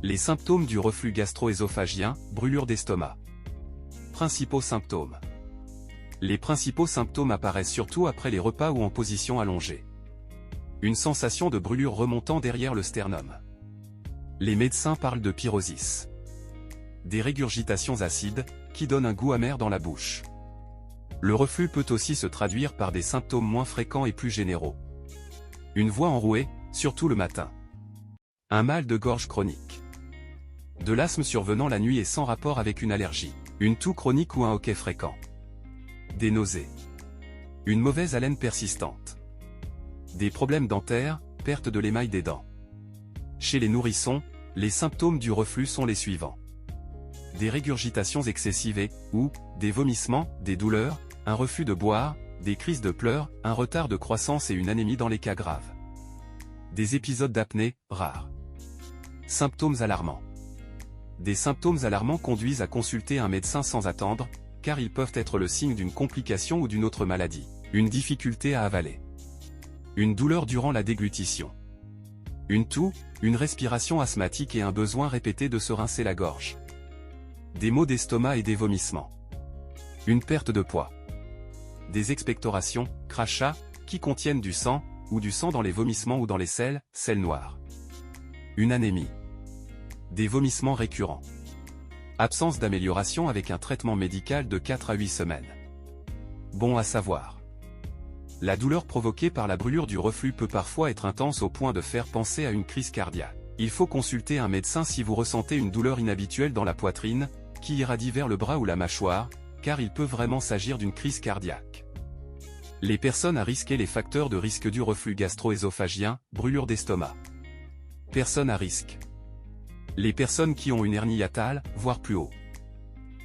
Les symptômes du reflux gastro-œsophagien, brûlure d'estomac. Principaux symptômes. Les principaux symptômes apparaissent surtout après les repas ou en position allongée. Une sensation de brûlure remontant derrière le sternum. Les médecins parlent de pyrosis. Des régurgitations acides, qui donnent un goût amer dans la bouche. Le reflux peut aussi se traduire par des symptômes moins fréquents et plus généraux. Une voix enrouée, surtout le matin. Un mal de gorge chronique. De l'asthme survenant la nuit et sans rapport avec une allergie. Une toux chronique ou un hoquet fréquent. Des nausées. Une mauvaise haleine persistante. Des problèmes dentaires, perte de l'émail des dents. Chez les nourrissons, les symptômes du reflux sont les suivants. Des régurgitations excessives ou des vomissements, des douleurs, un refus de boire, des crises de pleurs, un retard de croissance et une anémie dans les cas graves. Des épisodes d'apnée, rares. Symptômes alarmants. Des symptômes alarmants conduisent à consulter un médecin sans attendre, car ils peuvent être le signe d'une complication ou d'une autre maladie. Une difficulté à avaler. Une douleur durant la déglutition. Une toux, une respiration asthmatique et un besoin répété de se rincer la gorge. Des maux d'estomac et des vomissements. Une perte de poids. Des expectorations, crachats, qui contiennent du sang, ou du sang dans les vomissements ou dans les selles noires. Une anémie. Des vomissements récurrents. Absence d'amélioration avec un traitement médical de 4 à 8 semaines. Bon à savoir. La douleur provoquée par la brûlure du reflux peut parfois être intense au point de faire penser à une crise cardiaque. Il faut consulter un médecin si vous ressentez une douleur inhabituelle dans la poitrine, qui irradie vers le bras ou la mâchoire, car il peut vraiment s'agir d'une crise cardiaque. Les personnes à risque et les facteurs de risque du reflux gastro-œsophagien, brûlure d'estomac. Personnes à risque. Les personnes qui ont une hernie hiatale, voire plus haut.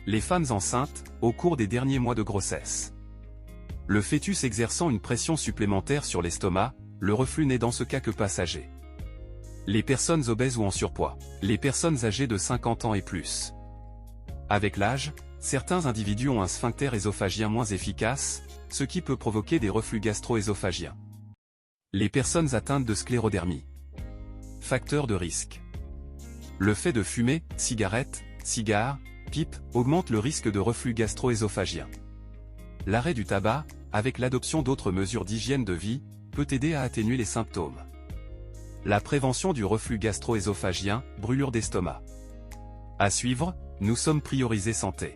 Les femmes enceintes, au cours des derniers mois de grossesse. Le fœtus exerçant une pression supplémentaire sur l'estomac, le reflux n'est dans ce cas que passager. Les personnes obèses ou en surpoids. Les personnes âgées de 50 ans et plus. Avec l'âge, certains individus ont un sphincter œsophagien moins efficace, ce qui peut provoquer des reflux gastro-œsophagiens. Les personnes atteintes de sclérodermie. Facteurs de risque. Le fait de fumer, cigarettes, cigares, pipe, augmente le risque de reflux gastro-œsophagien. L'arrêt du tabac, avec l'adoption d'autres mesures d'hygiène de vie, peut aider à atténuer les symptômes. La prévention du reflux gastro-œsophagien, brûlure d'estomac. À suivre, nous sommes priorisés santé.